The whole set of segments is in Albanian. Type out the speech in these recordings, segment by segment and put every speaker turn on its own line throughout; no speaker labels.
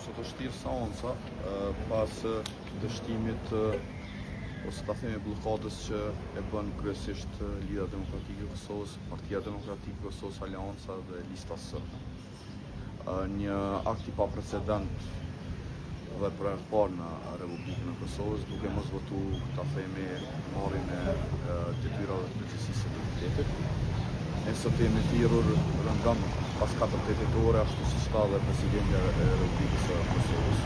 sot është thirrë seanca pas dështimit ose ta themi bllokadës që e bën kryesisht Lidhja Demokratike e Kosovës, Partia Demokratike e Kosovës, Aleanca dhe Lista S. Një akt i paprecedent dhe për herë të parë në Republikën e Kosovës, duke mos votu, ta themi, marrjen e detyrave të përgjegjësisë së deputetit. Ne sot jemi thirrur rëndom pas 48 ore, ashtu siç tha dhe Presidenti e Republikës së Kosovës.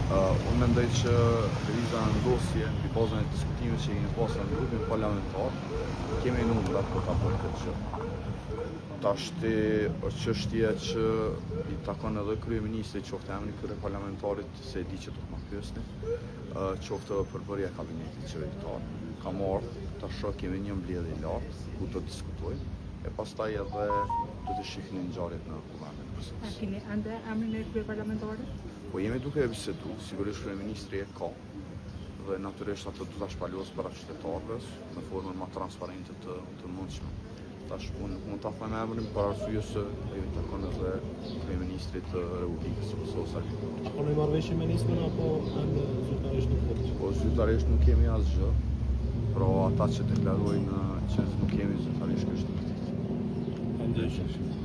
Unë mendoj që lëvizja në ndosje mbi bazën e diskutimit që kemi pasur në grupin parlamentar, kemi numra për ta bërë këtë gjë. Tashti është çështje që i takon edhe kryeministrit, qoftë emri këtyre parlamentarit, se e di që do të më pyesni, qoftë përbërja e kabinetit qeveritar. Kam ardhur tash kemi një mbledhje lartë ku do të diskutojmë e pastaj edhe do të shihni ngjarjet në Kuvendin e Kosovës.
A keni ende emrin e kryeparlamentarit?
Po jemi duke e bisedu, sigurisht kryeministri e ka dhe natyrisht atë do ta shpalos para qytetarëve në formën më transparente të mundshme. Tash unë mund ta them emrin për arsye se ai i takon edhe kryeministrit të Republikës së Kosovës.
Apo në marrëveshje me nismën apo në zyrtarisht nuk kemi?
Po zyrtarisht nuk kemi asgjë. Pra ata që deklarojnë që nuk kemi zyrtarisht kështu.
Faleminderit.